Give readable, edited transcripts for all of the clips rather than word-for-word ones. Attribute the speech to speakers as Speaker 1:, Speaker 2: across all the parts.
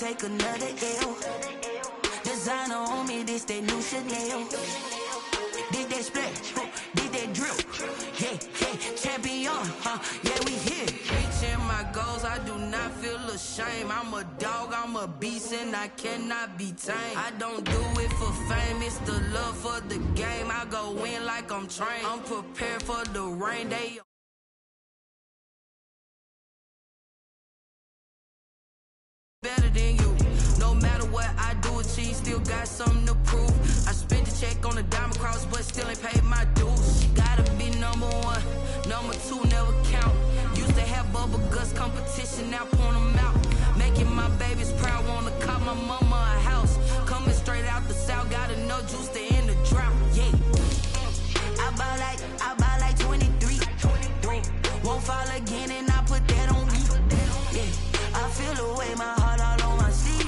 Speaker 1: take another L. Designer on me, this that new Chanel. Did that splash, did that drill. Yeah, champion, yeah, we here. Reaching my goals, I do not feel ashamed. I'm a dog, I'm a beast, and I cannot be tamed. I don't do it for fame, it's the love for the game. I go in like I'm trained. I'm prepared for the rain. They better than you. No matter what I do, achieve, still got something to prove. I spent the check on the diamond cross, but still ain't paid my dues. Gotta be number one, number two never count. Used to have bubble guts competition, now point them out. Making my babies proud, wanna call my mama a house. Coming straight out the south, got enough juice to end the drought. Yeah, I buy like 23. Won't fall again, and I put that on me. Yeah, I feel the way my heart all on my sleeve.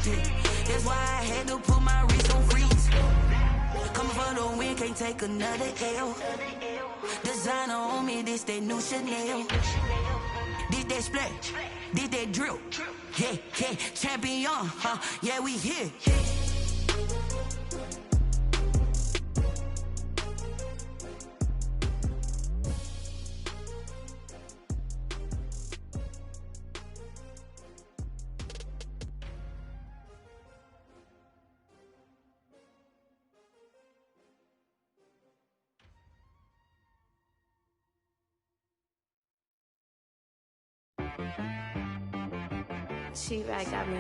Speaker 1: Yeah, that's why I had to put my wrist on freeze. Coming for the win, can't take another L. Designer on me, this that new Chanel. Did that splash, did that drill. Yeah, champion, yeah, we here.
Speaker 2: She-Rag got me.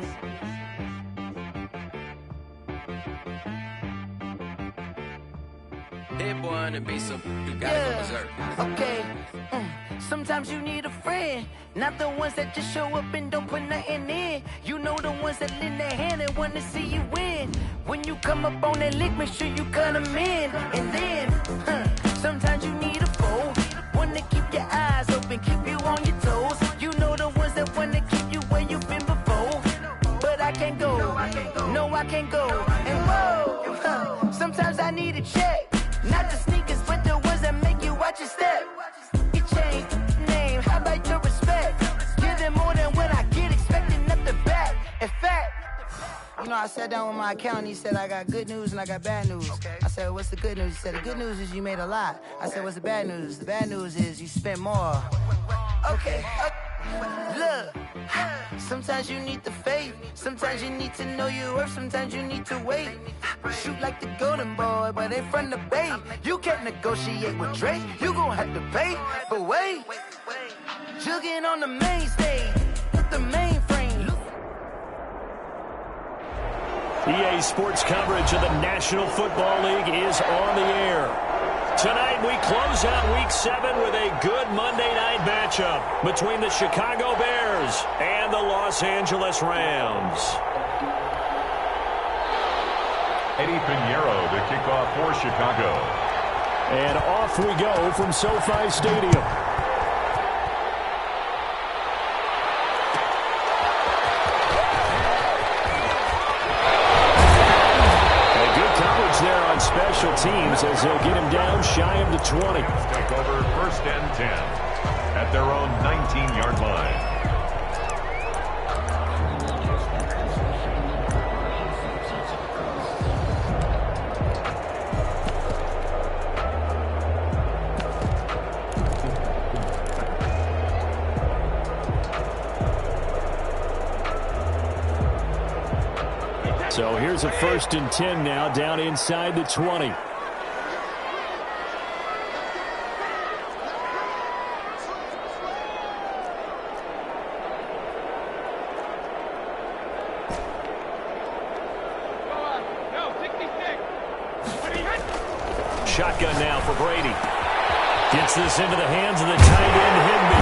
Speaker 3: Hit boy on the beat, so you gotta go berserk.
Speaker 4: Okay. Sometimes you need a friend, not the ones that just show up and don't put nothing in. You know the ones that lend their hand and want to see you win. When you come up on that lick, make sure you cut them in. And then, sometimes you need a foe, one to keep your eyes open, keep you on your toes. You know the ones that want to keep you where you've been before. But I can't go, no, I can't go. And whoa, sometimes I need a check. Not the sneakers, but the ones that make you watch your step. You change name, how about your respect? Give them more than what I get, expecting nothing back. In fact, you know, I sat down with my accountant, he said, I got good news and I got bad news. Okay. I said, what's the good news? He said, the good news is you made a lot. I said, what's the bad news? The bad news is you spent more. Okay. Look, sometimes you need the faith, sometimes you need to know your worth, sometimes you need to wait. Shoot like the golden boy, but they from the bay. You can't negotiate with Drake, you gon' have to pay. But wait, jugging on the main stage with the mainframe.
Speaker 5: EA Sports coverage of the National Football League is on the air. Tonight we close out Week 7 with a good Monday night matchup between the Chicago Bears and the Los Angeles Rams.
Speaker 6: Eddie Pinheiro to kick off for Chicago.
Speaker 5: And off we go from SoFi Stadium. There on special teams as they'll get him down shy of the 20.
Speaker 6: Take over 1st and 10 at their own 19-yard line.
Speaker 5: So here's a 1st and 10 now down inside the 20. Shotgun now for Brady. Gets this into the hands of the tight end Higby.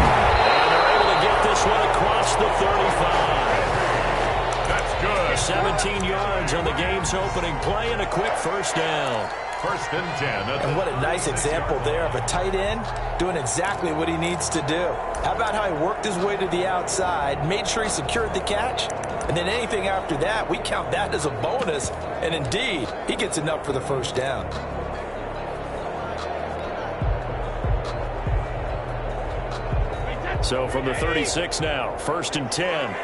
Speaker 5: And they're able to get this one across the 35.
Speaker 6: That's good.
Speaker 5: 17 yards on the game's opening play and a quick 1st down.
Speaker 6: 1st and 10.
Speaker 7: And what a nice example there of a tight end doing exactly what he needs to do. How about how he worked his way to the outside, made sure he secured the catch, and then anything after that, we count that as a bonus. And indeed, he gets enough for the 1st down.
Speaker 5: So from the 36 now, 1st and 10.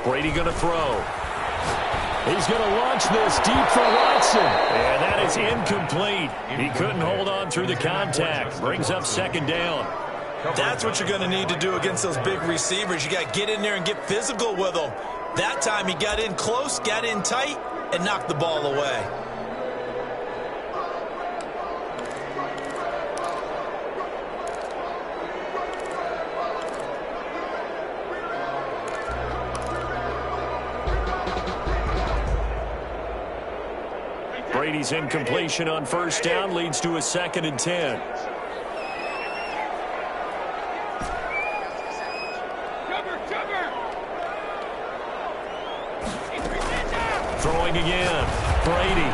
Speaker 5: Brady going to throw. He's going to launch this deep for Watson. And that is incomplete. He couldn't hold on through the contact. Brings up second down.
Speaker 7: That's what you're going to need to do against those big receivers. You got to get in there and get physical with them. That time he got in close, got in tight, and knocked the ball away.
Speaker 5: Brady's incompletion on first down leads to a 2nd and 10. Throwing again. Brady.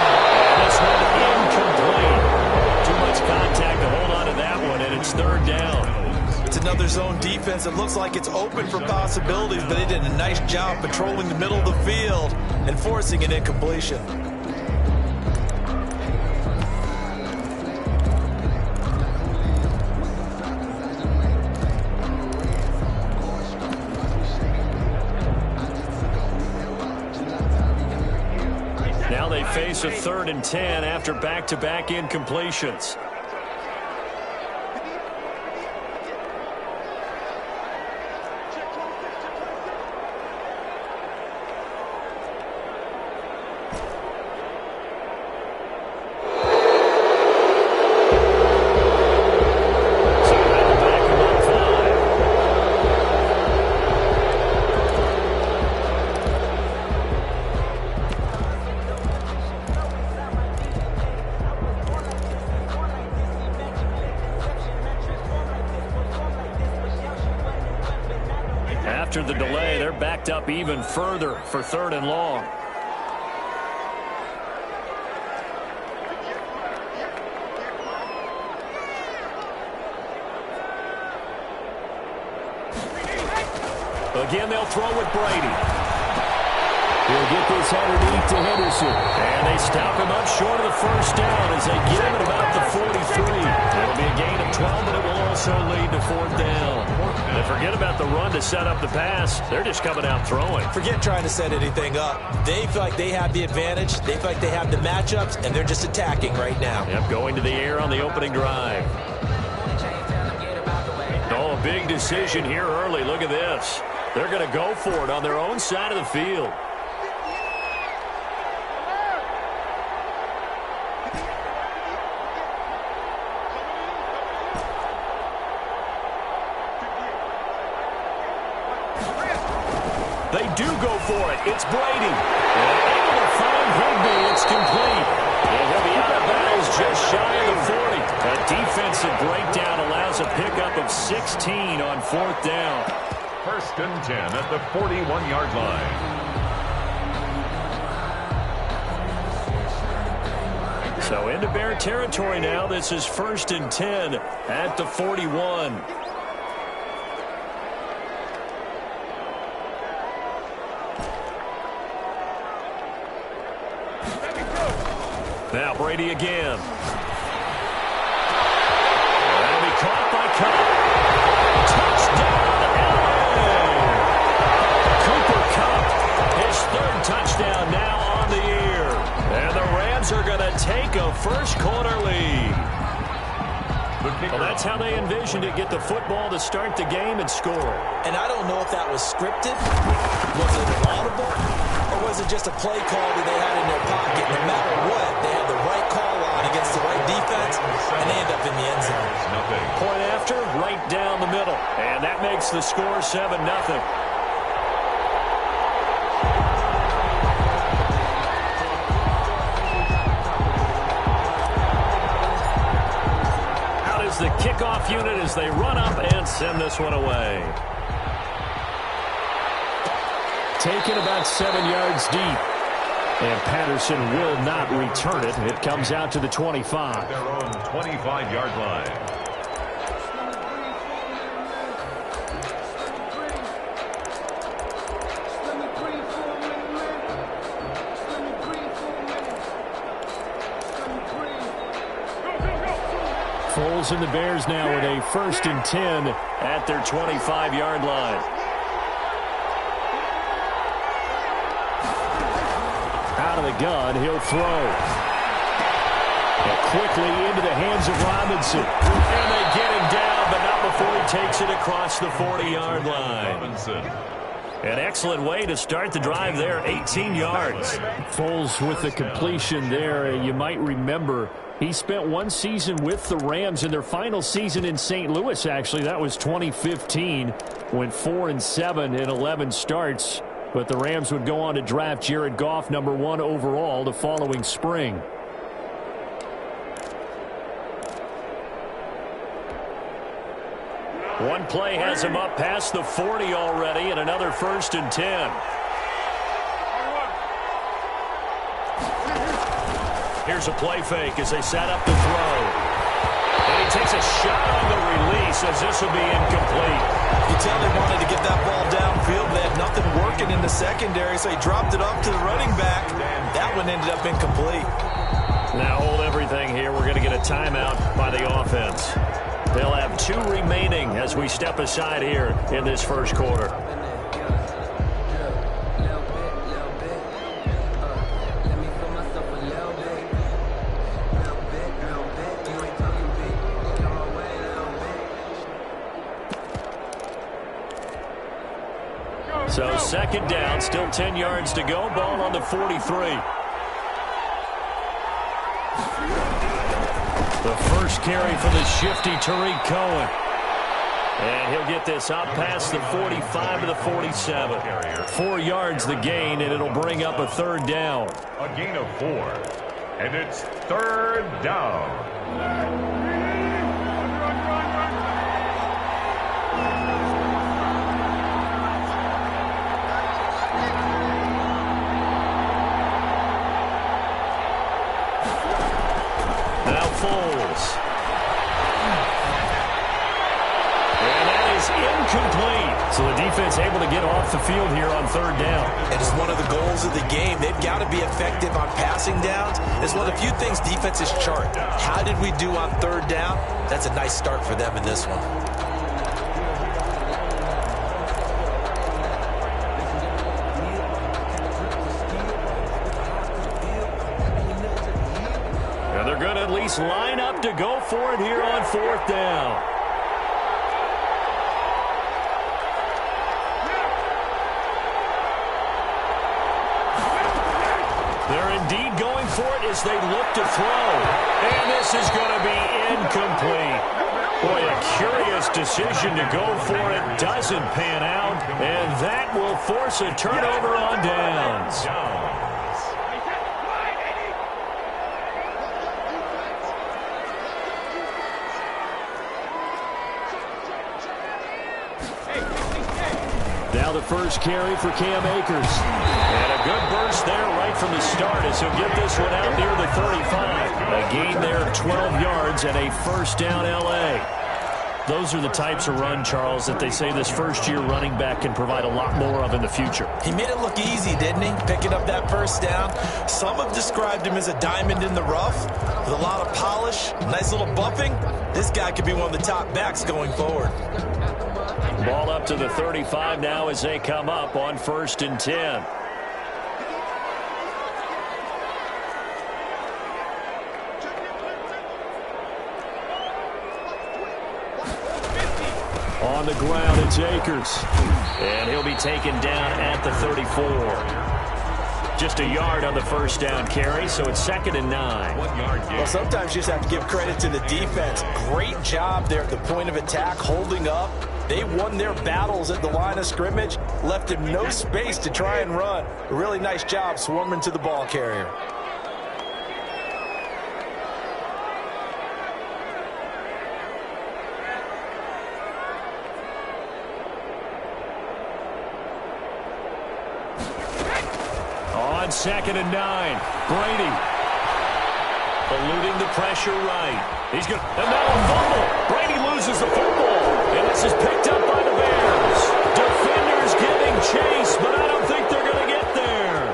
Speaker 5: And this one incomplete. Too much contact to hold on to that one, and it's 3rd down.
Speaker 7: It's another zone defense. It looks like it's open for possibilities, but they did a nice job patrolling the middle of the field and forcing an incompletion.
Speaker 5: Now they face a 3rd and 10 after back-to-back incompletions. After the delay, they're backed up even further for 3rd and long. Again, they'll throw with Brady. He'll get this underneath to Henderson. And they stop him up short of the first down as they get him at about the 43. It'll be a gain of 12, but it will also lead to 4th down. And forget about the run to set up the pass. They're just coming out throwing.
Speaker 7: Forget trying to set anything up. They feel like they have the advantage. They feel like they have the matchups, and they're just attacking right now.
Speaker 5: Yep, going to the air on the opening drive. Oh, a big decision here early. Look at this. They're going to go for it on their own side of the field. They do go for it. It's Brady. And able to find Higbee. It's complete. And he'll be out of bounds just shy of the 40. A defensive breakdown allows a pickup of 16 on 4th down.
Speaker 6: 1st and 10 at the 41-yard line.
Speaker 5: So into Bear territory now. This is 1st and 10 at the 41. Now Brady again. That'll be caught by Cup. Touchdown, LA! Cooper Kupp, his 3rd touchdown now on the year. And the Rams are going to take a first-quarter lead. Well, that's how they envisioned it. Get the football to start the game and score.
Speaker 7: And I don't know if that was scripted, was it audible, or was it just a play call that they had in their pocket? No matter what, they had the right call on against the right defense, and they end up in the end zone.
Speaker 5: Point after, right down the middle. And that makes the score 7-0. The kickoff unit as they run up and send this one away. Taken about 7 yards deep. And Patterson will not return it. It comes out to the 25.
Speaker 6: Their own 25-yard line.
Speaker 5: Foles and the Bears now with a 1st and 10 at their 25-yard line. of the gun. He'll throw. And quickly into the hands of Robinson. And they get him down, but not before he takes it across the 40-yard line.
Speaker 6: Robinson.
Speaker 5: An excellent way to start the drive there, 18 yards. Foles with the completion there. You might remember he spent one season with the Rams in their final season in St. Louis, actually. That was 2015. Went 4-7 in 11 starts. But the Rams would go on to draft Jared Goff #1 overall the following spring. One play has him up past the 40 already, and another 1st and 10. Here's a play fake as they set up the throw. And he takes a shot on the release as this will be incomplete.
Speaker 7: You tell they wanted to get that ball downfield. They had nothing working in the secondary, so he dropped it off to the running back. That one ended up incomplete.
Speaker 5: Now hold everything here. We're going to get a timeout by the offense. They'll have 2 remaining as we step aside here in this first quarter. So 2nd down, still 10 yards to go. Ball on the 43. The first carry for the shifty Tariq Cohen. And he'll get this up past the 45 to the 47. 4 yards the gain, and it'll bring up a 3rd down.
Speaker 6: A gain of 4. And it's 3rd down.
Speaker 5: Foles. And that is incomplete. So the defense able to get off the field here on 3rd down.
Speaker 7: It is one of the goals of the game. They've got to be effective on passing downs. It's one of the few things defenses chart. How did we do on 3rd down? That's a nice start for them in this one.
Speaker 5: Line up to go for it here on 4th down. They're indeed going for it as they look to throw. And this is going to be incomplete. Boy, a curious decision to go for it. Doesn't pan out. And that will force a turnover on downs. Now the first carry for Cam Akers. And a good burst there right from the start as he'll get this one out near the 35. A gain there of 12 yards and a 1st down L.A. Those are the types of run, Charles, that they say this first-year running back can provide a lot more of in the future.
Speaker 7: He made it look easy, didn't he? Picking up that 1st down. Some have described him as a diamond in the rough with a lot of polish, nice little bumping. This guy could be one of the top backs going forward.
Speaker 5: Ball up to the 35 now as they come up on 1st and 10. On the ground, it's Akers. And he'll be taken down at the 34. Just a yard on the 1st down carry, so it's 2nd and 9.
Speaker 7: Well, sometimes you just have to give credit to the defense. Great job there at the point of attack, holding up. They won their battles at the line of scrimmage, left him no space to try and run. A really nice job swarming to the ball carrier.
Speaker 5: On 2nd and 9, Brady eluding the pressure right. He's going, and now a fumble. Brady loses the football, and this is picked up by the Bears. Defenders giving chase, but I don't think they're going to get there.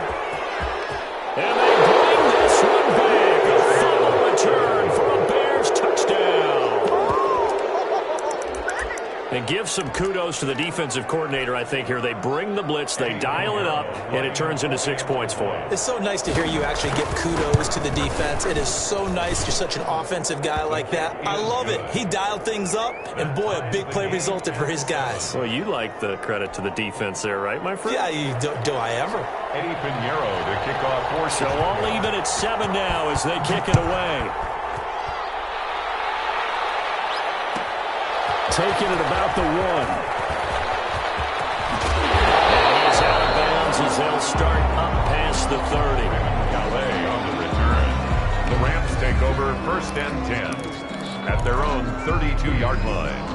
Speaker 5: And they bring this one back. A fumble return for a Bears touchdown. And give some kudos to the defensive coordinator, I think, here. They bring the blitz, they dial it up, and it turns into 6 points for them.
Speaker 7: It's so nice to hear you actually give kudos to the defense. It is so nice. You're such an offensive guy like that. I love it. He dialed things up, and boy, a big play resulted for his guys.
Speaker 5: Well, you like the credit to the defense there, right, my friend?
Speaker 7: Yeah, do I ever?
Speaker 6: Eddie Pinheiro to kick off for.
Speaker 5: So all even at 7 now as they kick it away. Taking it about the 1. And he's out of bounds as they'll start up past the 30.
Speaker 6: Calais on the return. The Rams take over 1st and 10 at their own 32-yard line.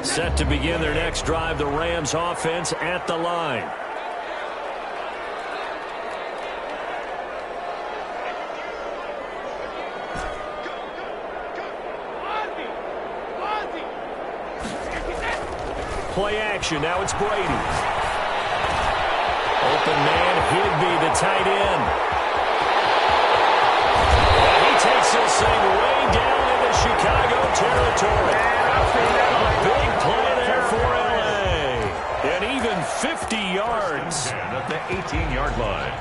Speaker 5: Set to begin their next drive, the Rams offense at the line. Play action, now it's Brady. Open man, Higbee, the tight end. And he takes this thing way down into Chicago territory. Big play there for L.A. And even 50 yards.
Speaker 6: At the 18-yard line.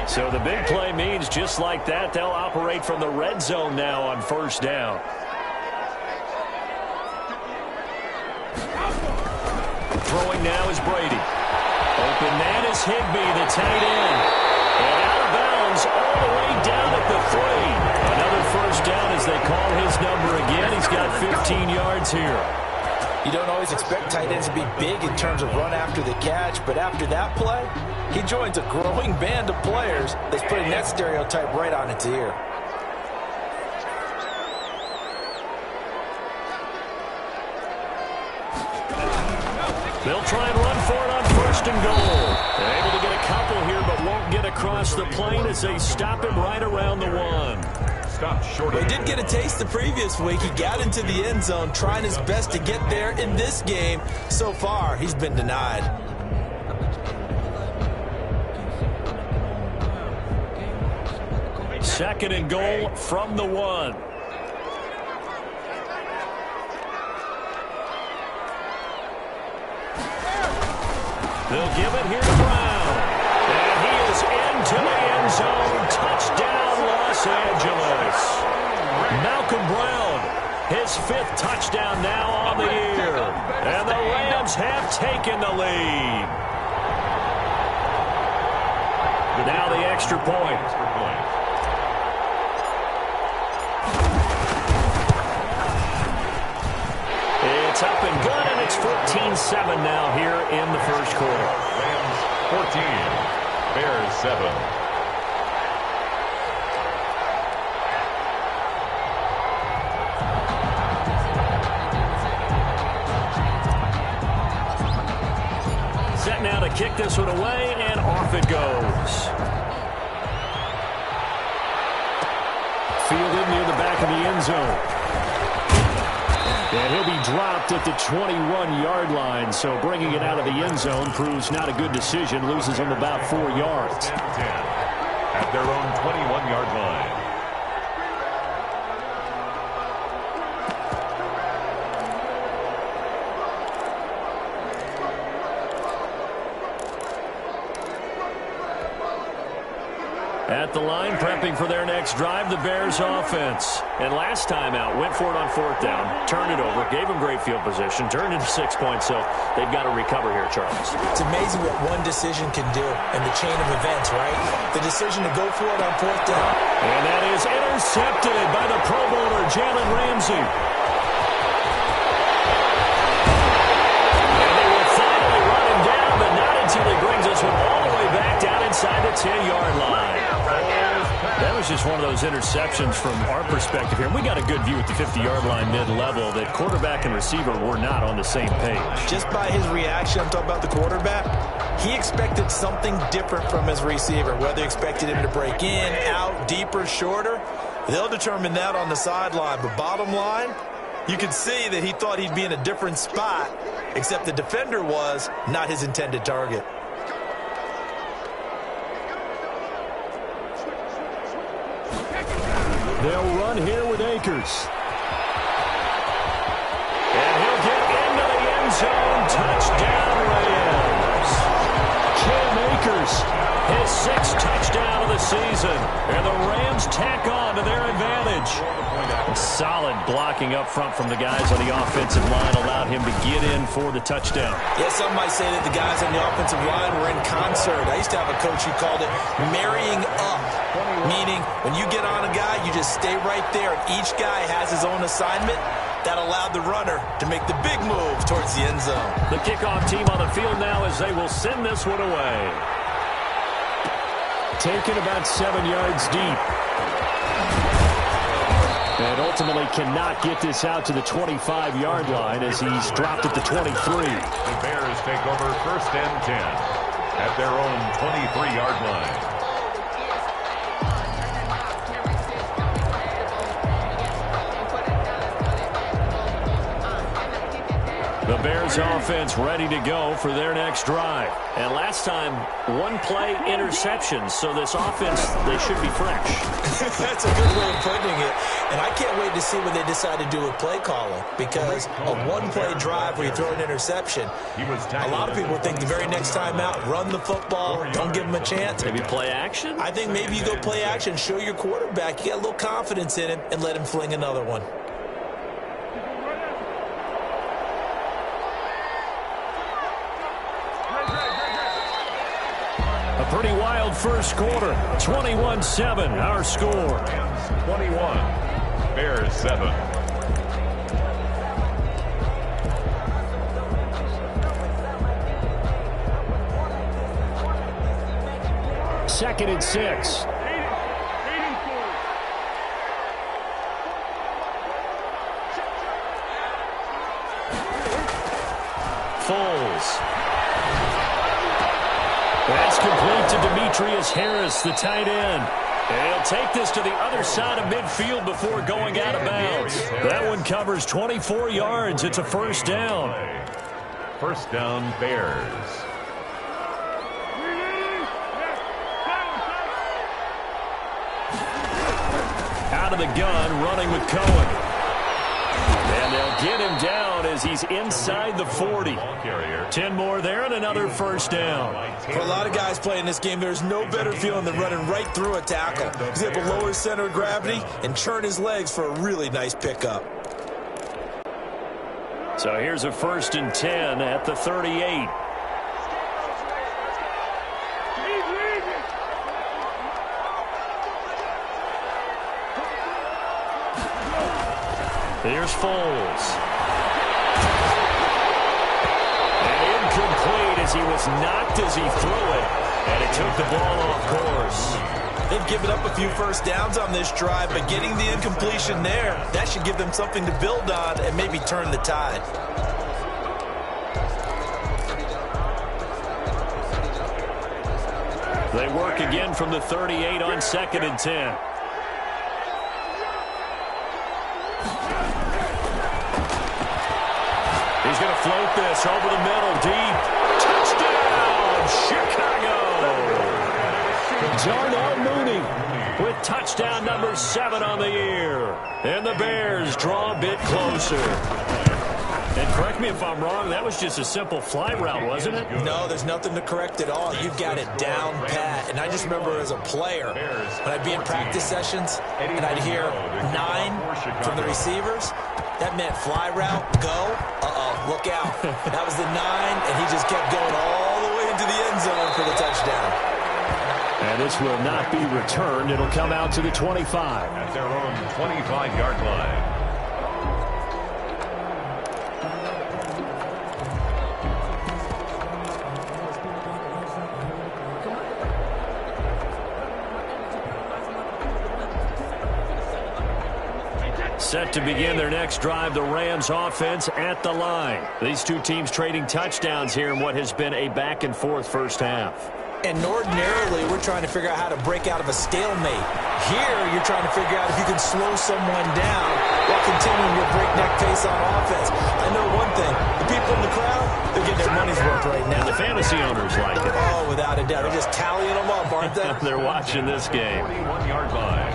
Speaker 5: So the big play means just like that, they'll operate from the red zone now on 1st down. Throwing now is Brady. Open man is Higbee, the tight end. And out of bounds all the way down at the 3. Another 1st down as they call his number again. He's got 15 yards here.
Speaker 7: You don't always expect tight ends to be big in terms of run after the catch, but after that play, he joins a growing band of players that's putting that stereotype right on its ear.
Speaker 5: They'll try and run for it on 1st and goal. They're able to get a couple here, but won't get across the plane as they stop him right around the 1.
Speaker 6: Stopped short.
Speaker 7: He did get a taste the previous week. He got into the end zone, trying his best to get there in this game. So far, he's been denied.
Speaker 5: Second and goal from the 1. They'll give it here to Brown. And he is into the end zone. Touchdown, Los Angeles. Malcolm Brown, his 5th touchdown now on the year. And the Rams have taken the lead. Now the extra point. It's up and good, and it's 14-7 now here in the 1st quarter.
Speaker 6: Rams 14, Bears 7.
Speaker 5: Set now to kick this one away, and off it goes. Fielded near the back of the end zone. And he'll be dropped at the 21-yard line, so bringing it out of the end zone proves not a good decision. Loses him about 4 yards.
Speaker 6: 10 at their own 21-yard line.
Speaker 5: At the line, prepping for their next drive, the Bears offense. And last time out, went for it on 4th down, turned it over, gave them great field position, turned into 6 points, so they've got to recover here, Charles.
Speaker 7: It's amazing what one decision can do in the chain of events, right? The decision to go for it on 4th down.
Speaker 5: And that is intercepted by the Pro Bowler, Jalen Ramsey. And they will finally run him down, but not until he brings us one all the way back down inside the 10-yard line. That was just one of those interceptions from our perspective here. We got a good view at the 50-yard line mid-level that quarterback and receiver were not on the same page.
Speaker 7: Just by his reaction, I'm talking about the quarterback, he expected something different from his receiver, whether he expected him to break in, out, deeper, shorter. They'll determine that on the sideline. But bottom line, you could see that he thought he'd be in a different spot, except the defender was not his intended target.
Speaker 5: They'll run here with Akers. And he'll get into the end zone. Touchdown, Rams. Y.T.M. Akers, his 6th touchdown of the season. And the Rams tack on to their advantage. Solid blocking up front from the guys on the offensive line allowed him to get in for the touchdown.
Speaker 7: Yeah, some might say that the guys on the offensive line were in concert. I used to have a coach who called it marrying up, meaning when you get on a guy, you just stay right there, and each guy has his own assignment. That allowed the runner to make the big move towards the end zone.
Speaker 5: The kickoff team on the field now as they will send this one away. Taken about 7 yards deep. And ultimately cannot get this out to the 25-yard line as he's dropped at the 23.
Speaker 6: The Bears take over 1st and 10 at their own 23-yard line.
Speaker 5: The Bears offense ready to go for their next drive. And last time, 1-play interception, so this offense, they should be fresh.
Speaker 7: That's a good way of putting it. And I can't wait to see what they decide to do with play calling, because a 1-play drive where you throw an interception, a lot of people think the very next time out, run the football, don't give them a chance.
Speaker 5: Maybe play action?
Speaker 7: I think maybe you go play action, show your quarterback, you got a little confidence in him, and let him fling another one.
Speaker 5: Pretty wild first quarter. 21-7, our score.
Speaker 6: 21, Bears 7.
Speaker 5: Second and 6. Foles. That's complete to Demetrius Harris, the tight end. And he'll take this to the other side of midfield before going out of bounds. That one covers 24 yards. It's a first down.
Speaker 6: First down, Bears.
Speaker 5: Out of the gun, running with Cohen. And they'll get him down as he's inside the 40. 10 more there and another first down.
Speaker 7: For a lot of guys playing this game, there's no better feeling than running right through a tackle. He's able to lower his center of gravity and churn his legs for a really nice pickup.
Speaker 5: So here's a 1st and 10 at the 38. Here's Foles. And incomplete as he was knocked as he threw it. And it took the ball off course.
Speaker 7: They've given up a few first downs on this drive, but getting the incompletion there, that should give them something to build on and maybe turn the tide.
Speaker 5: They work again from the 38 on 2nd and 10. He's going to float this over the middle, deep. Touchdown, Chicago! Darnell Mooney with touchdown number 7 on the year. And the Bears draw a bit closer. And correct me if I'm wrong, that was just a simple fly route, wasn't it?
Speaker 7: No, there's nothing to correct at all. You've got it down pat. And I just remember as a player, when I'd be in practice sessions and I'd hear 9 from the receivers, that meant fly route, go, look out. That was the 9, and he just kept going all the way into the end zone for the touchdown.
Speaker 5: And this will not be returned. It'll come out to the 25.
Speaker 6: At their own 25-yard line.
Speaker 5: Set to begin their next drive, the Rams offense at the line. These two teams trading touchdowns here in what has been a back-and-forth first half.
Speaker 7: And ordinarily, we're trying to figure out how to break out of a stalemate. Here, you're trying to figure out if you can slow someone down while continuing your breakneck pace on offense. I know one thing. The people in the crowd, they're getting their money's worth right now.
Speaker 5: And the fantasy owners like it.
Speaker 7: Oh, without a doubt. They're just tallying them up, aren't they?
Speaker 5: They're watching this game.
Speaker 6: 41-yard line.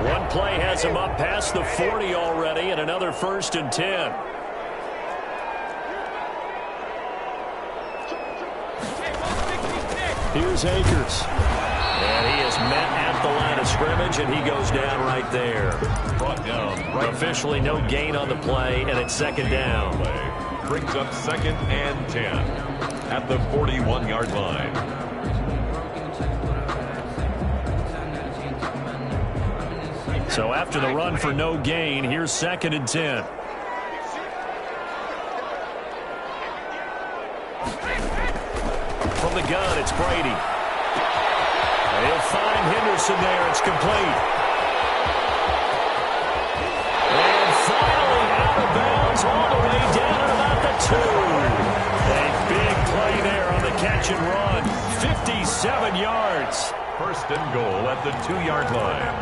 Speaker 5: One play has them up past the 40 already, and another 1st and 10. Here's Akers. And he is met at the line of scrimmage, and he goes down right there.
Speaker 6: Brought down right.
Speaker 5: Officially no gain on the play, and it's 2nd down.
Speaker 6: Brings up 2nd and 10 at the 41-yard line.
Speaker 5: So after the run for no gain, here's 2nd and 10. From the gun, it's Brady. And he'll find Henderson there. It's complete. And finally out of bounds all the way down at about the 2. A big play there on the catch and run. 57 yards.
Speaker 6: 1st and goal at the 2-yard line.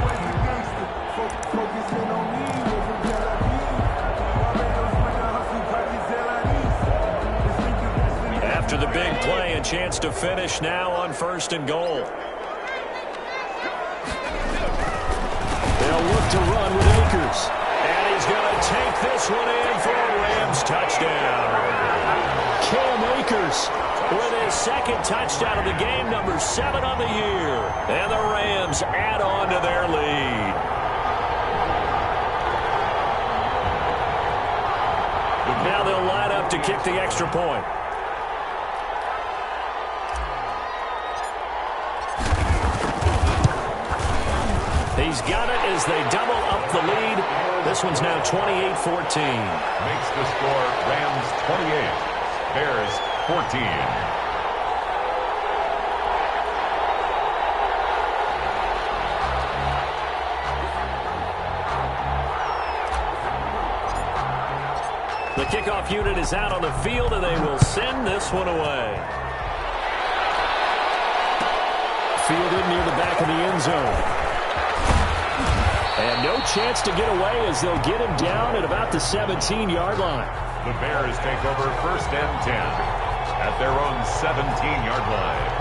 Speaker 5: After the big play, a chance to finish now on 1st and goal. They'll look to run with Akers. And he's going to take this one in for a Rams touchdown. Y.T.M. Akers with his 2nd touchdown of the game, number 7 on the year. And the Rams add on to their lead. Now they'll line up to kick the extra point. He's got it as they double up the lead. This one's now 28-14.
Speaker 6: Makes the score Rams 28, Bears 14.
Speaker 5: The kickoff unit is out on the field, and they will send this one away. Fielded near the back of the end zone. And no chance to get away as they'll get him down at about the 17-yard line.
Speaker 6: The Bears take over 1st and 10 at their own 17-yard line.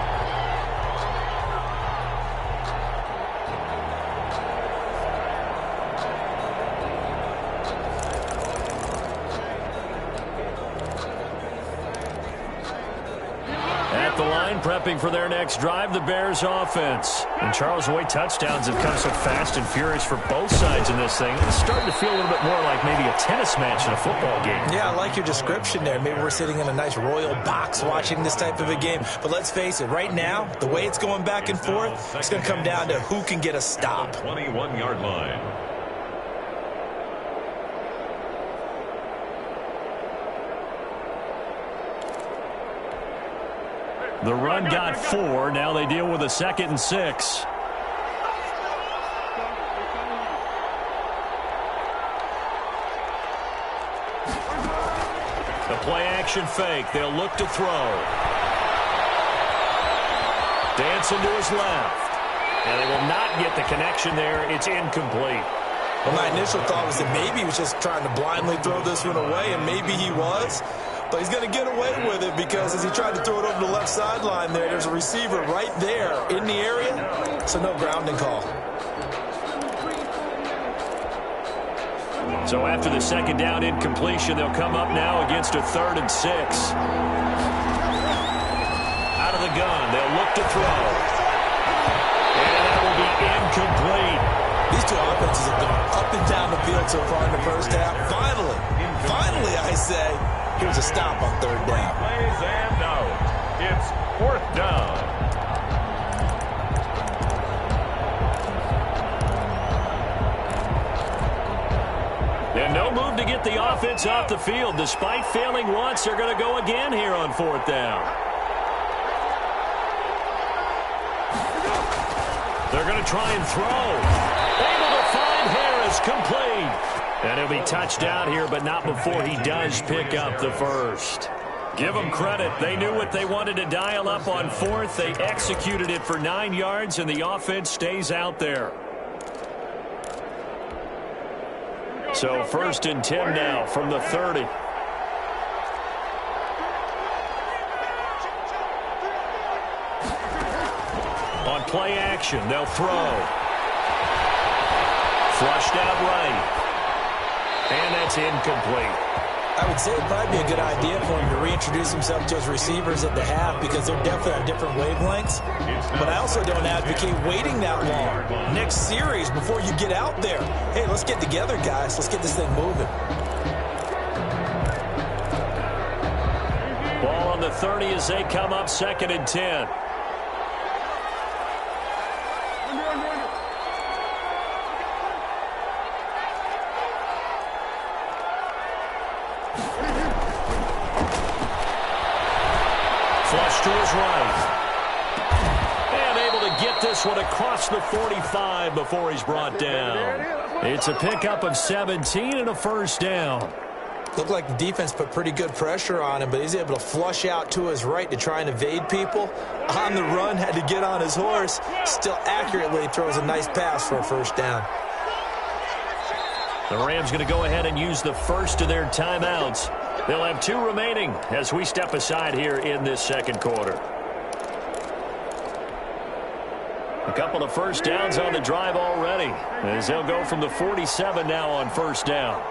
Speaker 5: At the line, prepping for their next drive, the Bears offense. And Charles, the way touchdowns have come so fast and furious for both sides in this thing, it's starting to feel a little bit more like maybe a tennis match in a football game.
Speaker 7: Yeah, I like your description there. Maybe we're sitting in a nice royal box watching this type of a game. But let's face it, right now, the way it's going back and forth, it's going to come down to who can get a stop.
Speaker 6: 21-yard line.
Speaker 5: The run got 4. Now they deal with a 2nd and 6. The play-action fake. They'll look to throw. Dancing to his left. And they will not get the connection there. It's incomplete.
Speaker 7: Well, my initial thought was that maybe he was just trying to blindly throw this one away, and maybe he was. But he's going to get away with it because as he tried to throw it over the left sideline there's a receiver right there in the area, so no grounding call.
Speaker 5: So after the 2nd down incompletion, they'll come up now against a 3rd and 6. Out of the gun, they'll look to throw. And that will be incomplete.
Speaker 7: These two offenses have gone up and down the field so far in the first half. Finally, I say, here's a stop on 3rd down.
Speaker 6: Plays and out. It's 4th down.
Speaker 5: And no move to get the offense off the field. Despite failing once, they're going to go again here on 4th down. They're going to try and throw. Able to find Harris. is complete. And he'll be touched down here, but not before he does pick up the first. Give them credit. They knew what they wanted to dial up on fourth. They executed it for 9 yards, and the offense stays out there. So 1st and 10 now from the 30. On play action, they'll throw. Flushed out right. And that's incomplete.
Speaker 7: I would say it'd probably be a good idea for him to reintroduce himself to his receivers at the half because they're definitely on different wavelengths. But I also don't advocate waiting that long. Next series, before you get out there, hey, let's get together, guys. Let's get this thing moving.
Speaker 5: Ball on the 30 as they come up 2nd and 10. Flush to his right. And able to get this one across the 45 before he's brought down. It's a pickup of 17 and a first down.
Speaker 7: Looked like the defense put pretty good pressure on him, but he's able to flush out to his right to try and evade people. On the run, had to get on his horse. Still accurately throws a nice pass for a first down.
Speaker 5: The Rams going to go ahead and use the first of their timeouts. They'll have 2 remaining as we step aside here in this second quarter. A couple of first downs on the drive already as they'll go from the 47 now on first down.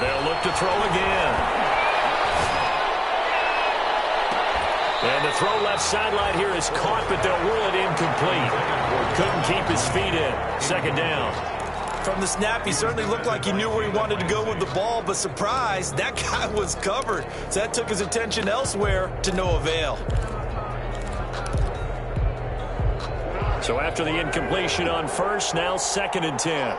Speaker 5: They'll look to throw again. And the throw left sideline here is caught, but they'll rule it incomplete. Couldn't keep his feet in. 2nd down.
Speaker 7: From the snap, he certainly looked like he knew where he wanted to go with the ball, but surprise, that guy was covered. So that took his attention elsewhere to no avail.
Speaker 5: So after the incompletion on first, now 2nd and 10.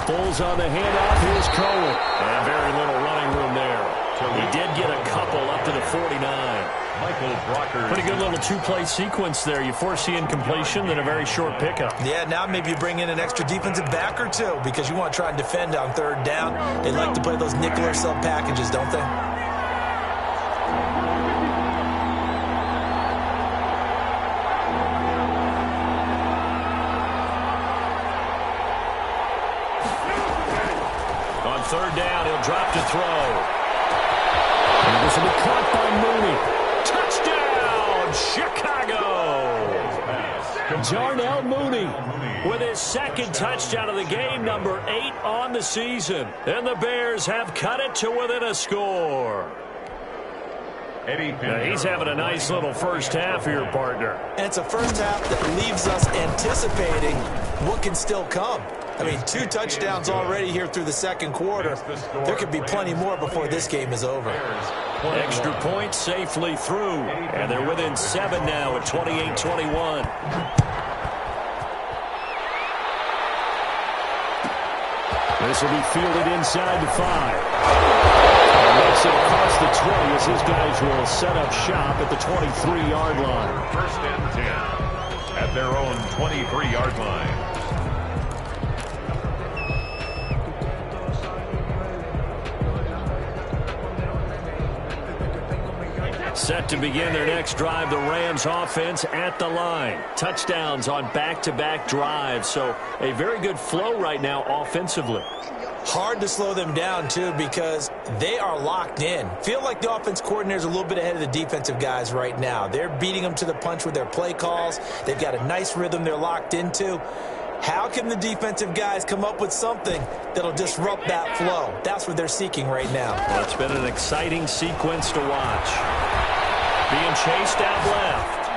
Speaker 5: Bulls on the handoff. Here's Cohen. And very little running room there. He did get a couple up to the 49. Pretty good little 2-play sequence there. You force the incompletion, then a very short pickup.
Speaker 7: Yeah, now maybe you bring in an extra defensive back or 2 because you want to try and defend on 3rd down. They like to play those nickel or sub packages, don't they?
Speaker 5: On 3rd down, he'll drop to throw. And this will be caught by Mooney. Touchdown, Chicago! Darnell Mooney with his 2nd touchdown of the game, number 8 on the season. And the Bears have cut it to within a score. Now he's having a nice little first half here, partner.
Speaker 7: And it's a first half that leaves us anticipating what can still come. I mean, 2 touchdowns already here through the second quarter. There could be plenty more before this game is over.
Speaker 5: Extra point safely through. And they're within 7 now at 28-21. This will be fielded inside the 5. And makes it across the 20 as his guys will set up shop at the 23-yard line.
Speaker 6: 1st and 10 at their own 23-yard line.
Speaker 5: Set to begin their next drive, the Rams offense at the line. Touchdowns on back-to-back drives, so a very good flow right now offensively.
Speaker 7: Hard to slow them down, too, because they are locked in. Feel like the offense coordinator is a little bit ahead of the defensive guys right now. They're beating them to the punch with their play calls. They've got a nice rhythm they're locked into. How can the defensive guys come up with something that'll disrupt that flow? That's what they're seeking right now.
Speaker 5: Well, it's been an exciting sequence to watch. Being chased out left.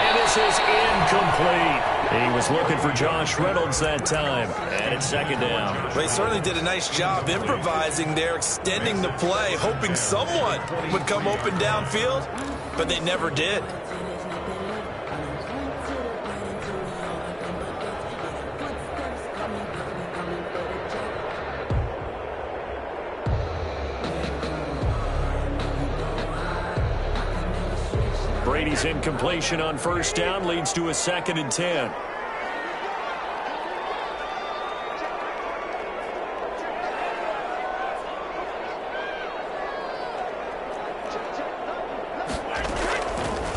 Speaker 5: And this is incomplete. He was looking for Josh Reynolds that time. And it's 2nd down.
Speaker 7: Well, they certainly did a nice job improvising there, extending the play, hoping someone would come open downfield, but they never did.
Speaker 5: Brady's incompletion on first down leads to a 2nd and 10.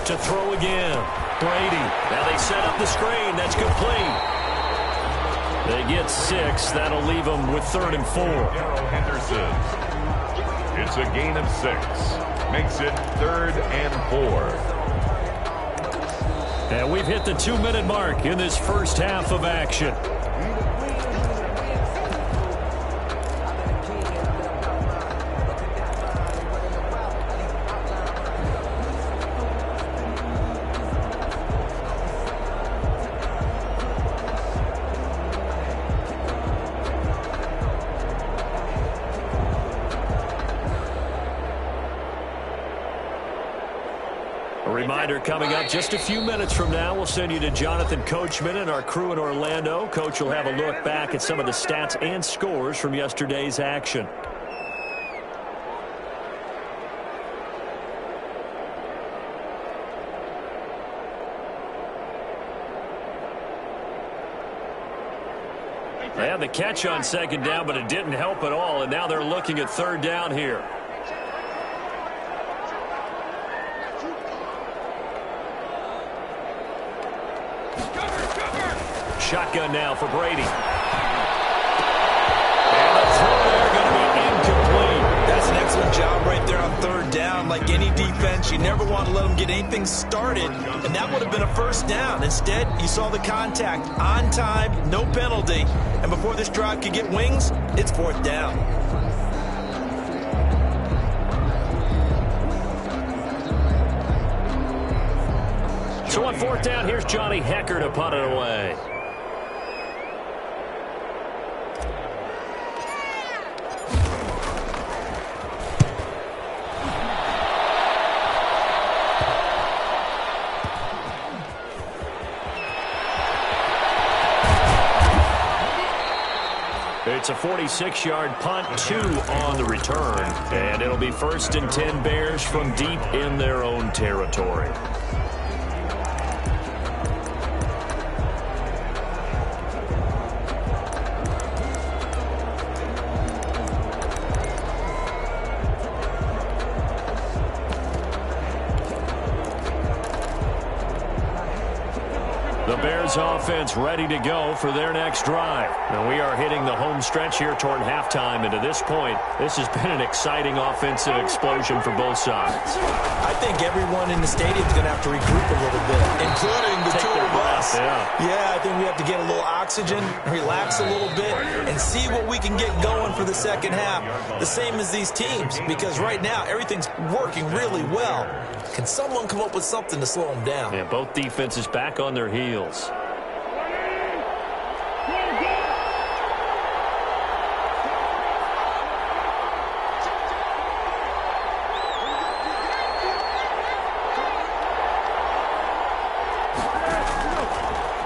Speaker 5: To throw again. Brady. Now they set up the screen. That's complete. They get 6. That'll leave them with 3rd and 4.
Speaker 6: Henderson. It's a gain of 6. Makes it 3rd and 4.
Speaker 5: And we've hit the 2-minute mark in this first half of action. Reminder coming up just a few minutes from now. We'll send you to Jonathan Coachman and our crew in Orlando. Coach will have a look back at some of the stats and scores from yesterday's action. They had the catch on 2nd down, but it didn't help at all, and now they're looking at 3rd down here. Shotgun now for Brady. And the throw there going to be incomplete.
Speaker 7: That's an excellent job right there on 3rd down. Like any defense, you never want to let them get anything started, and that would have been a 1st down. Instead, you saw the contact on time, no penalty, and before this drive could get wings, it's 4th down.
Speaker 5: So on 4th down, here's Johnny Hecker to punt it away. It's a 46-yard punt, 2 on the return, and it'll be 1st and 10 Bears from deep in their own territory. The Bears offense ready to go for their next drive. And we are hitting the home stretch here toward halftime. And to this point, this has been an exciting offensive explosion for both sides.
Speaker 7: I think everyone in the stadium is going to have to regroup a little bit, including the two of us. Yeah, I think we have to get a little oxygen, relax a little bit, and see what we can get going for the second half. The same as these teams, because right now everything's working really well. Can someone come up with something to slow them down?
Speaker 5: Yeah, both defenses back on their heels.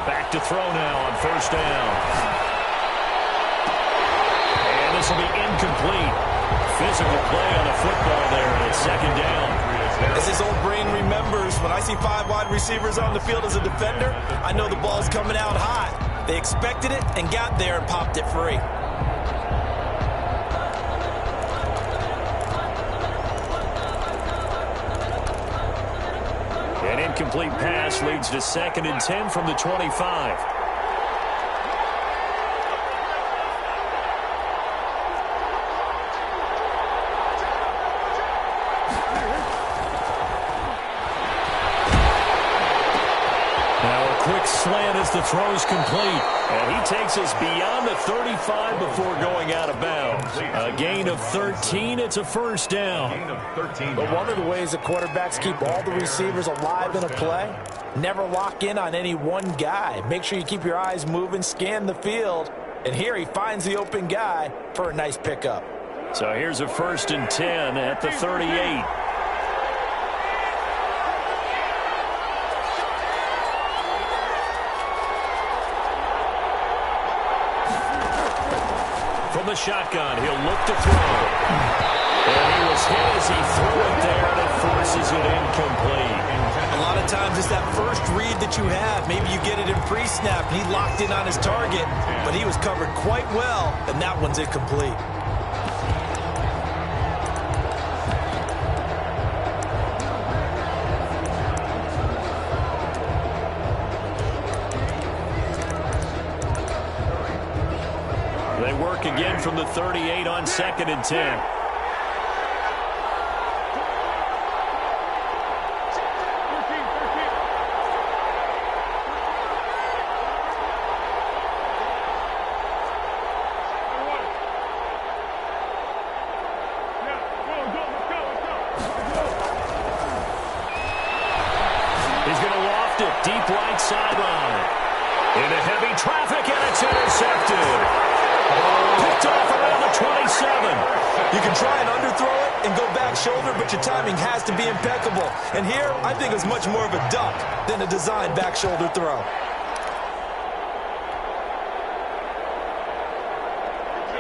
Speaker 5: Back to throw now on 1st down. And this will be incomplete. Physical play on the football there, and it's 2nd down.
Speaker 7: As his old brain remembers, when I see 5 wide receivers on the field as a defender, I know the ball's coming out hot. They expected it and got there and popped it free.
Speaker 5: An incomplete pass leads to 2nd and 10 from the 25. Quick slant as the throw's complete. And he takes us beyond the 35 before going out of bounds. A gain of 13. It's a 1st down.
Speaker 7: But one of the ways that quarterbacks keep all the receivers alive in a play, never lock in on any one guy. Make sure you keep your eyes moving, scan the field. And here he finds the open guy for a nice pickup.
Speaker 5: So here's a 1st and 10 at the 38. From the shotgun, he'll look to throw. And he was hit as he threw it there, and it forces it incomplete.
Speaker 7: A lot read that you have. Maybe you get it in pre-snap, and he locked in on his target, but he was covered quite well, and that one's incomplete.
Speaker 5: They work again from the 38 on 2nd and 10. He's going to loft it deep right sideline. Into heavy traffic, and it's intercepted. Picked off around the 27.
Speaker 7: You can try and underthrow it and go back shoulder, but your timing has to be impeccable. And here, I think it's much more of a duck than a designed back shoulder throw.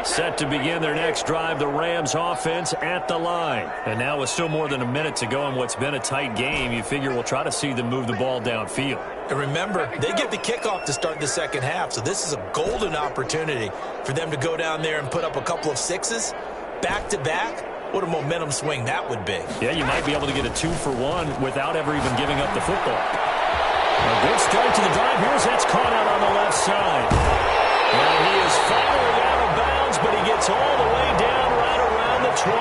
Speaker 5: Set to begin their next drive, the Rams offense at the line. And now with still more than a minute to go in what's been a tight game, you figure we'll try to see them move the ball downfield.
Speaker 7: And remember, they get the kickoff to start the second half, so this is a golden opportunity for them to go down there and put up a couple of sixes back-to-back. What a momentum swing that would be.
Speaker 5: Yeah, you might be able to get a 2-for-1 without ever even giving up the football. A good start to the drive. Here's that's caught out on the left side. And he is finally out of bounds, but he gets all the way down right around the 20.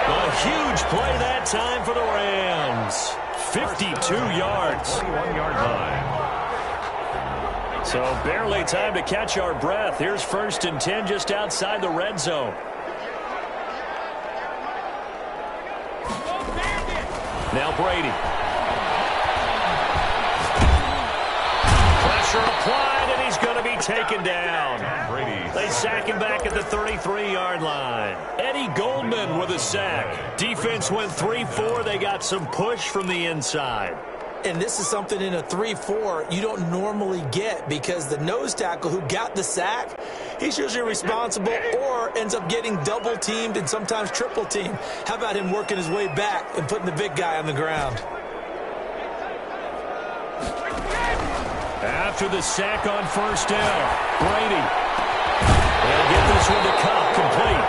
Speaker 5: A huge play that time for the Rams. 52 yards.
Speaker 6: 21-yard line.
Speaker 5: So barely time to catch our breath. Here's 1st and 10 just outside the red zone. Now Brady. Pressure applied, and he's going to be taken down. They sack him back at the 33-yard line. Eddie Goldman with a sack. Defense went 3-4. They got some push from the inside.
Speaker 7: And this is something in a 3-4 you don't normally get, because the nose tackle who got the sack, he's usually responsible or ends up getting double-teamed and sometimes triple-teamed. How about him working his way back and putting the big guy on the ground?
Speaker 5: After the sack on 1st down, Brady. They'll get this one to Cup, complete.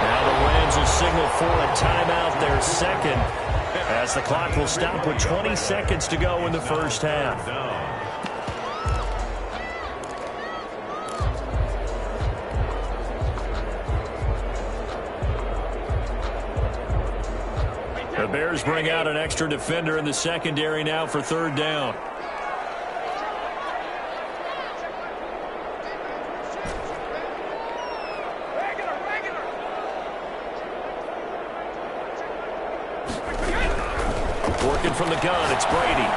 Speaker 5: Now the Rams will signal for a timeout, their second, as the clock will stop with 20 seconds to go in the first half. The Bears bring out an extra defender in the secondary now for 3rd down. Working from the gun, it's Brady.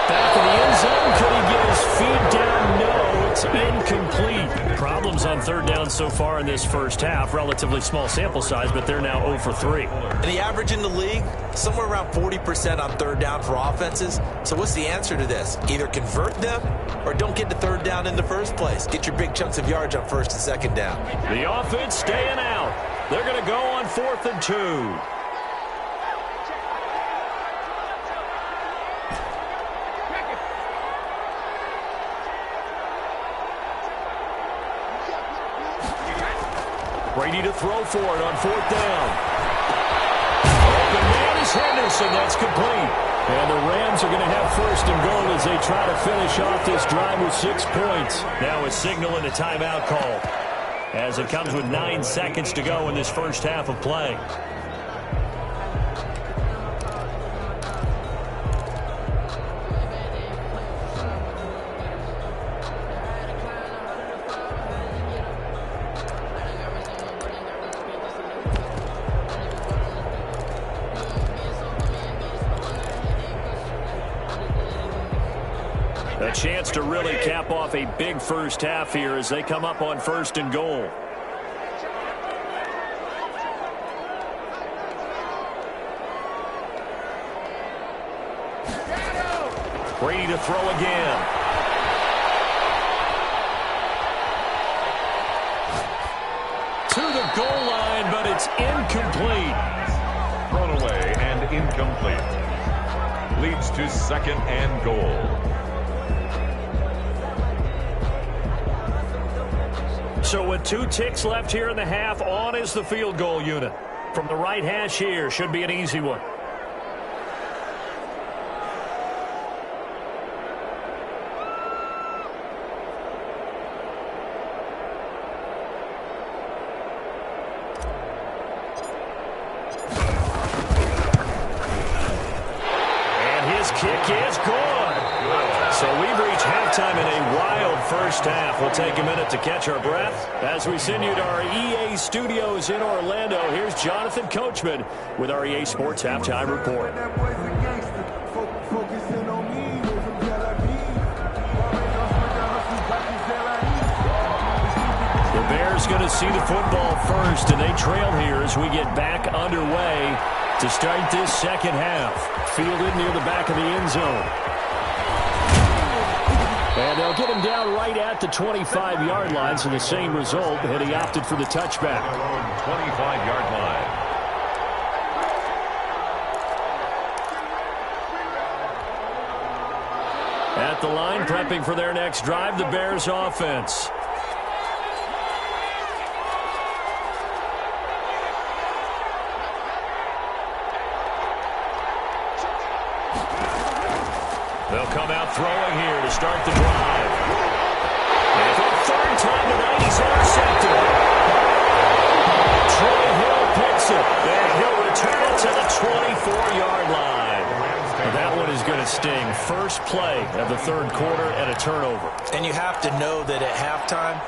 Speaker 5: Back in the end zone, could he get his feet down? No, it's incomplete. Problems on 3rd down so far in this first half. Relatively small sample size, but they're now 0 for 3.
Speaker 7: And the average in the league, somewhere around 40% on 3rd down for offenses. So what's the answer to this? Either convert them or don't get to 3rd down in the first place. Get your big chunks of yards on 1st and 2nd down.
Speaker 5: The offense staying out. They're going to go on 4th and 2. Brady to throw for it on 4th down. Open man is Henderson. That's complete. And the Rams are going to have 1st and goal as they try to finish off this drive with 6 points. Now a signal and a timeout call, as it comes with 9 seconds to go in this first half of play. A chance to really cap off a big first half here as they come up on 1st and goal. Brady to throw again. To the goal line, but it's incomplete.
Speaker 6: Thrown away and incomplete. leads to 2nd and goal.
Speaker 5: So with 2 ticks left here in the half, on is the field goal unit. From the right hash here, should be an easy one. Kick is good. So we've reached halftime in a wild first half. We'll take a minute to catch our breath as we send you to our EA studios in Orlando. Here's Jonathan Coachman with our EA Sports Halftime Report. The Bears going to see the football first, and they trail here as we get back underway to start this second half. Fielded near the back of the end zone. And they'll get him down right at the 25-yard line, so the same result, and he opted for the touchback.
Speaker 6: 25-yard line.
Speaker 5: At the line, prepping for their next drive, the Bears offense. They'll come out throwing here to start the drive. And for the third time tonight, he's intercepted. Troy Hill picks it, and he'll return it to the 24-yard line. And that one is going to sting. First play of the third quarter and a turnover.
Speaker 7: And you have to know that at halftime,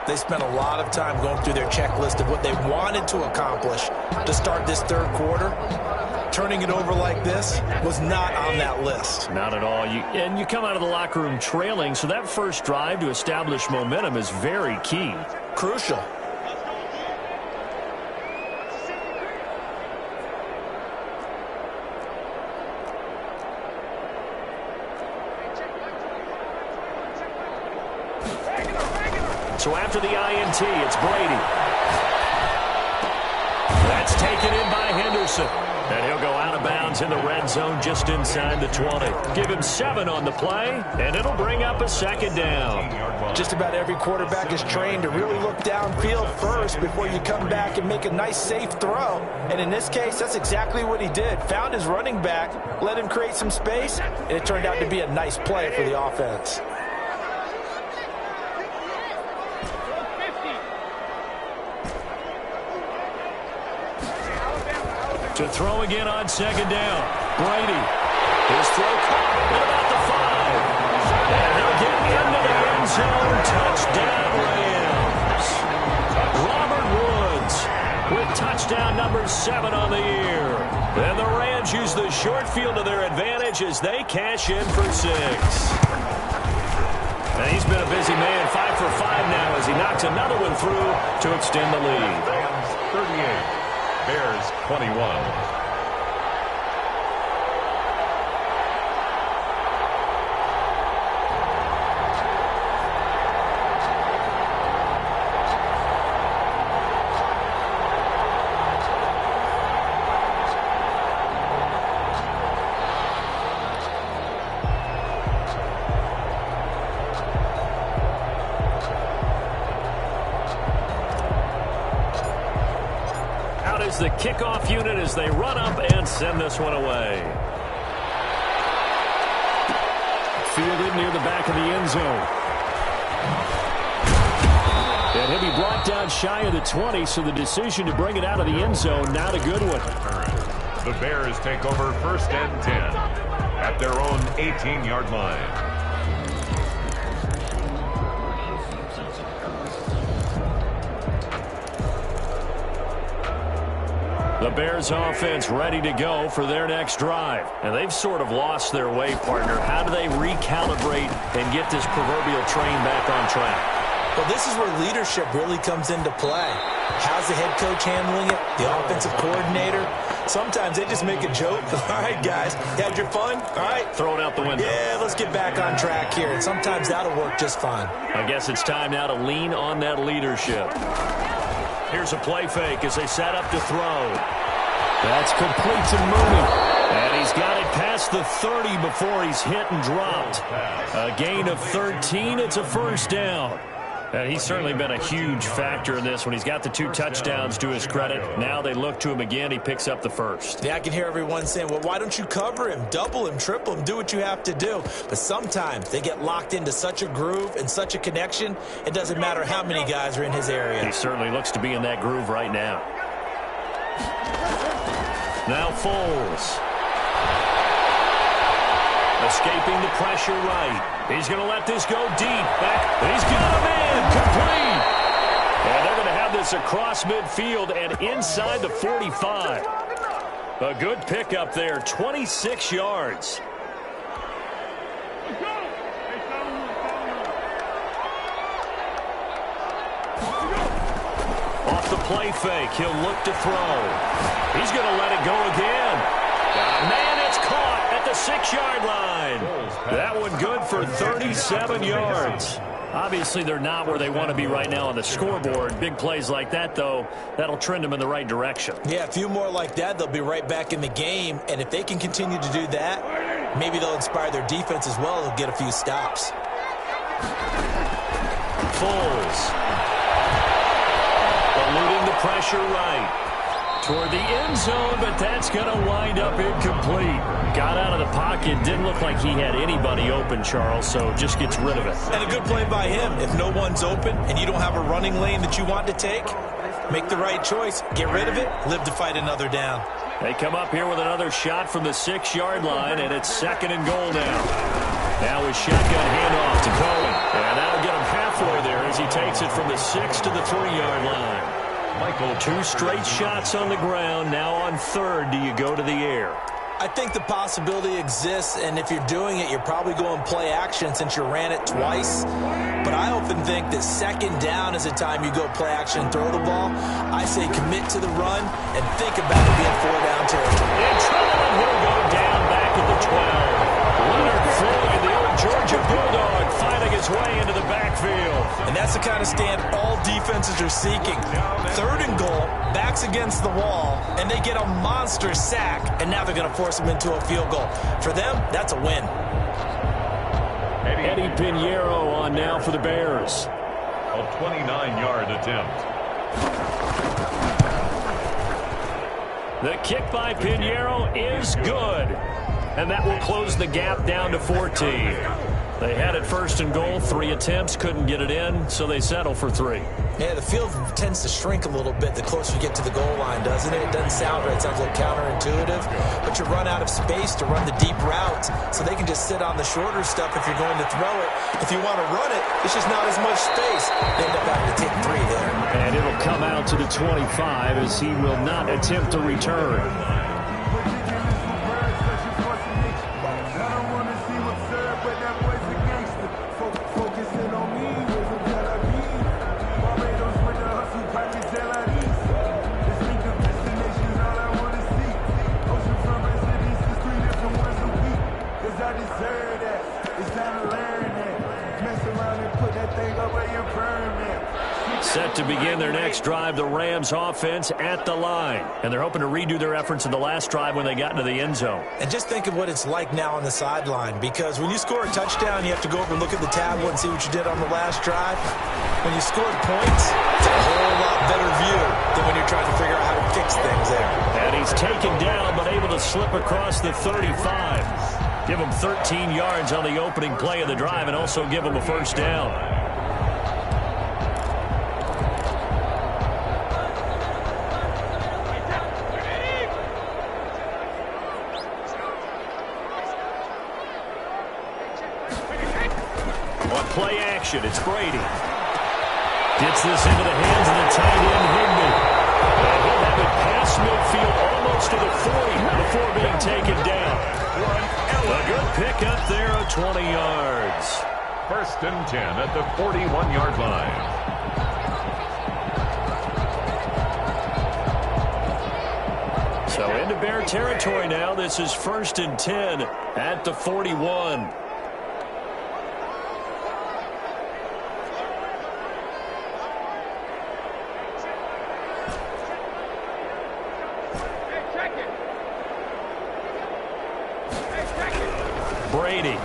Speaker 7: they spent a lot of time going through their checklist of what they wanted to accomplish to start this third quarter. Turning it over like this was not on that list.
Speaker 5: Not at all. And you come out of the locker room trailing, so that first drive to establish momentum is very key.
Speaker 7: Crucial.
Speaker 5: So after the INT, it's Brady. That's taken in by Henderson. And he'll go out of bounds in the red zone just inside the 20. Give him 7 on the play, and it'll bring up a second down.
Speaker 7: Just about every quarterback is trained to really look downfield first before you come back and make a nice, safe throw. And in this case, that's exactly what he did. Found his running back, let him create some space, and it turned out to be a nice play for the offense.
Speaker 5: To throw again on second down. Brady. His throw caught at about the 5. And he'll get into the end zone. Touchdown, Rams. Robert Woods with touchdown number 7 on the year. And the Rams use the short field to their advantage as they cash in for 6. And he's been a busy man, 5 for 5 now as he knocks another one through to extend the lead.
Speaker 6: Rams 38. Bears 21.
Speaker 5: The kickoff unit as they run up and send this one away. Fielded near the back of the end zone. And he'll be brought down shy of the 20, so the decision to bring it out of the end zone, not a good one.
Speaker 6: The Bears take over 1st and 10 at their own 18-yard line.
Speaker 5: The Bears offense ready to go for their next drive. And they've sort of lost their way, partner. How do they recalibrate and get this proverbial train back on track?
Speaker 7: Well, this is where leadership really comes into play. How's the head coach handling it? The offensive coordinator? Sometimes they just make a joke. All right, guys, you had your fun? All right.
Speaker 5: Throw it out the window.
Speaker 7: Yeah, let's get back on track here. And sometimes that'll work just fine.
Speaker 5: I guess it's time now to lean on that leadership. Here's a play fake as they set up to throw. That's complete to Mooney. And he's got it past past the 30 before he's hit and dropped. A gain of 13. It's a first down. And he's certainly been a huge factor in this when he's got the 2 touchdowns to his credit. Now they look to him again. He picks up the first.
Speaker 7: Yeah, I can hear everyone saying, well, why don't you cover him, double him, triple him, do what you have to do. But sometimes they get locked into such a groove and such a connection, it doesn't matter how many guys are in his area.
Speaker 5: He certainly looks to be in that groove right now. Now Foles. Escaping the pressure right. He's going to let this go deep. Back. He's got a man. Complete. And they're going to have this across midfield and inside the 45. A good pickup there. 26 yards. Off the play fake. He'll look to throw. He's going to let it go again. Man, it's caught at the 6-yard line. That one good for 37 yards. Obviously, they're not where they want to be right now on the scoreboard. Big plays like that, though, that'll trend them in the right direction.
Speaker 7: Yeah, a few more like that, they'll be right back in the game. And if they can continue to do that, maybe they'll inspire their defense as well. They'll get a few stops.
Speaker 5: Foles. Eluding the pressure right. Toward the end zone, but that's going to wind up incomplete. Got out of the pocket. Didn't look like he had anybody open, Charles, so just gets rid of it.
Speaker 7: And a good play by him. If no one's open and you don't have a running lane that you want to take, make the right choice. Get rid of it. Live to fight another down.
Speaker 5: They come up here with another shot from the 6-yard line, and it's 2nd and goal now. Now his shotgun handoff to Cohen. And that'll get him halfway there as he takes it from the 6 to the 3-yard line. Michael, 2 straight shots on the ground. Now on 3rd, do you go to the air?
Speaker 7: I think the possibility exists, and if you're doing it, you're probably going play action since you ran it twice. But I often think that 2nd down is the time you go play action and throw the ball. I say commit to the run and think about it being 4-down territory.
Speaker 5: In trouble, and he'll go down back at the 12. Leonard Floyd, the old Georgia Bulldog, finding his way into the backfield.
Speaker 7: And that's the kind of stand all defenses are seeking. 3rd and goal, backs against the wall, and they get a monster sack, and now they're going to force them into a field goal. For them, that's a win.
Speaker 5: Eddie Pinheiro on now for the Bears.
Speaker 6: A 29-yard attempt.
Speaker 5: The kick by Pinheiro is good. And that will close the gap down to 14. They had it 1st and goal, 3 attempts, couldn't get it in, so they settle for 3.
Speaker 7: Yeah, the field tends to shrink a little bit the closer you get to the goal line, doesn't it? It doesn't sound right. It sounds a little counterintuitive. But you run out of space to run the deep route, so they can just sit on the shorter stuff if you're going to throw it. If you want to run it, it's just not as much space. They end up having to take 3 there.
Speaker 5: And it'll come out to the 25 as he will not attempt to return. Set to begin their next drive, the Rams offense at the line. And they're hoping to redo their efforts in the last drive when they got into the end zone.
Speaker 7: And just think of what it's like now on the sideline, because when you score a touchdown, you have to go over and look at the tablet and see what you did on the last drive. When you scored points, it's a whole lot better view than when you're trying to figure out how to fix things there.
Speaker 5: And he's taken down, but able to slip across the 35. Give him 13 yards on the opening play of the drive and also give him a first down. Play action. It's Brady. Gets this into the hands of the tight end, Higbee. And he'll have it past midfield almost to the 40 before being taken down. A good pickup there of 20 yards.
Speaker 6: 1st and 10 at the 41-yard line.
Speaker 5: So into Bear territory now. This is 1st and 10 at the 41. Brady. And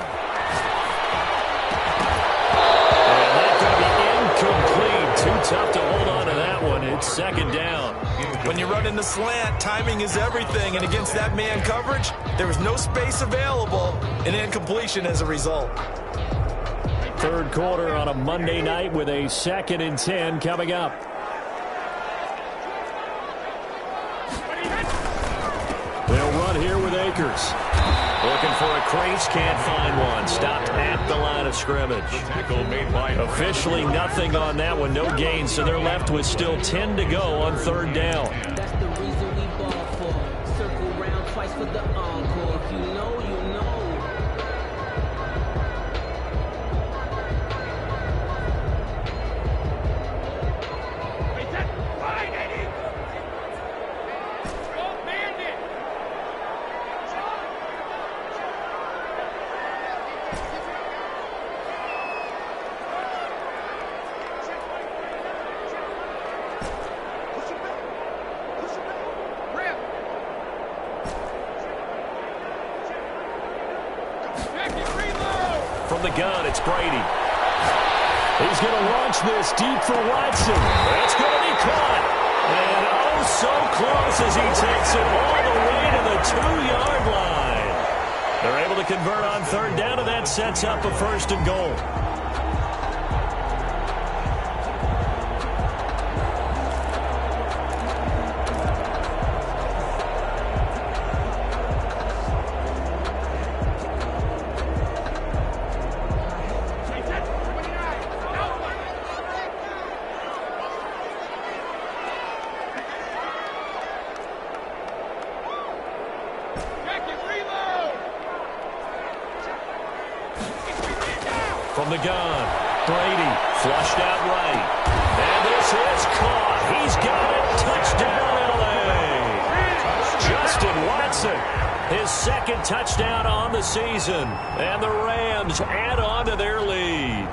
Speaker 5: that's going to be incomplete. Too tough to hold on to that one. It's second down.
Speaker 7: When you run in the slant, timing is everything. And against that man coverage, there was no space available. An incompletion as a result.
Speaker 5: Third quarter on a Monday night with a 2nd and 10 coming up. They'll run here with Akers. Looking for a crease, can't find one. Stopped at the line of scrimmage. Officially nothing on that one, no gain, so they're left with still 10 to go on third down.
Speaker 8: That's the reason we ball for. Circle round twice for the encore. If you know, you know.
Speaker 5: From the gun, it's Brady. He's going to launch this deep for Watson. That's going to be caught. And oh, so close as he takes it all the way to the 2-yard line. They're able to convert on third down, and that sets up a 1st and goal. From the gun, Brady flushed out right. And this is caught. He's got it. Touchdown, L.A. Justin Watson, his 2nd touchdown on the season. And the Rams add on to their lead.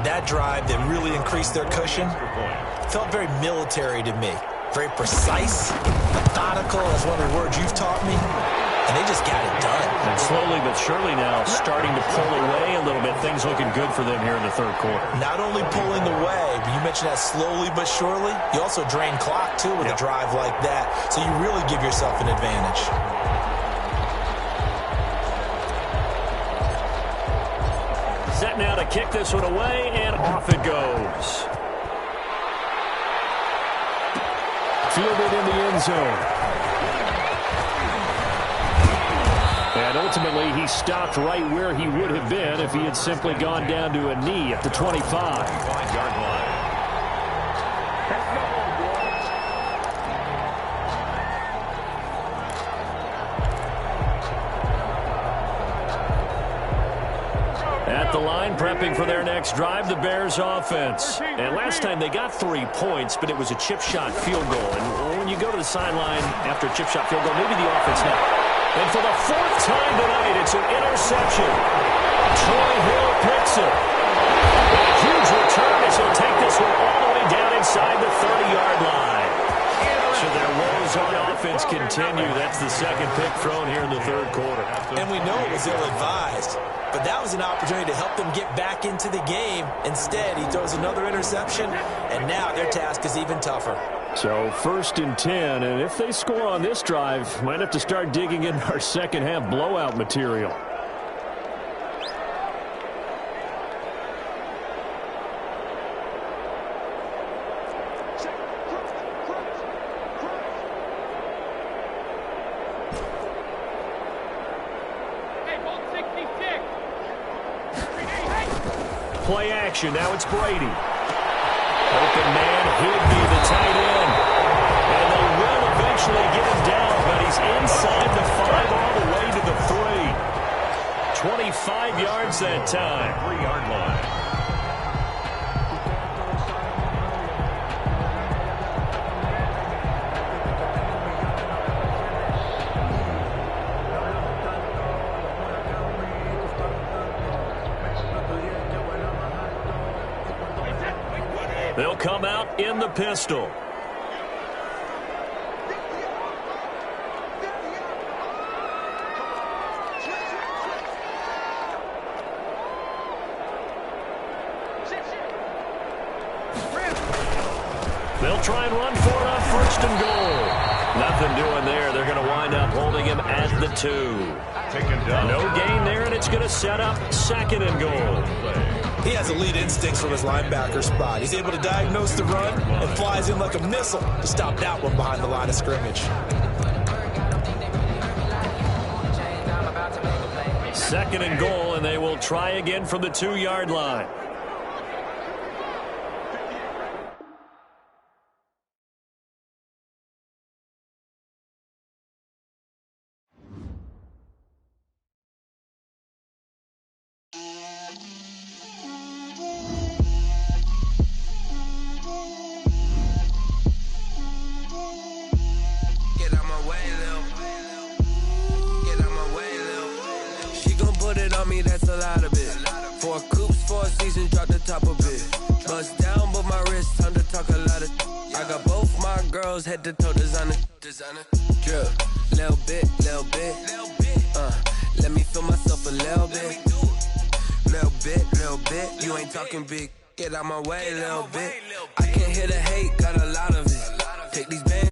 Speaker 7: That drive that really increased their cushion felt very military to me. Very precise, methodical, is one of the words you've taught me. And they just got it done.
Speaker 5: And slowly but surely now starting to pull away a little bit. Things looking good for them here in the third quarter.
Speaker 7: Not only pulling away, but you mentioned that slowly but surely. You also drain clock, too, with a drive like that. So you really give yourself an advantage.
Speaker 5: Set now to kick this one away, and off it goes. Fielded in the end zone. And ultimately, he stopped right where he would have been if he had simply gone down to a knee at the 25.
Speaker 6: 5-yard line.
Speaker 5: At the line, prepping for their next drive, the Bears offense. And last time they got 3 points, but it was a chip shot field goal. And when you go to the sideline after a chip shot field goal, maybe the offense now. And for the 4th time tonight, it's an interception. Troy Hill picks it. A huge return as he'll take this one all the way down inside the 30-yard line. So their woes on offense continue. That's the 2nd pick thrown here in the third quarter.
Speaker 7: And we know it was ill-advised, but that was an opportunity to help them get back into the game. Instead, he throws another interception, and now their task is even tougher.
Speaker 5: So 1st and 10, and if they score on this drive, might have to start digging in our second-half blowout material. Play action, now it's Brady. Open man, he'll be the tight end. And they will eventually get him down, but he's inside the 5 all the way to the 3. 25 yards that time.
Speaker 6: 3-yard line.
Speaker 5: They'll come out in the pistol. try and run for it on 1st and goal. Nothing doing there. They're going to wind up holding him at the 2.
Speaker 6: Taken down.
Speaker 5: No gain there, and it's going to set up 2nd and goal.
Speaker 7: He has elite instincts from his linebacker spot. He's able to diagnose the run and flies in like a missile to stop that one behind the line of scrimmage.
Speaker 5: 2nd and goal, and they will try again from the 2-yard line.
Speaker 1: That's a lot of it. 4 coops, 4 seasons, drop the top of it. Bust down, but my wrist, time to talk a lot of. I got both my girls head to toe designer. Drip, little bit. Let me feel myself a little bit. You ain't talking big. Get out my way, little bit. I can't hear the hate, got a lot of it. Take these bands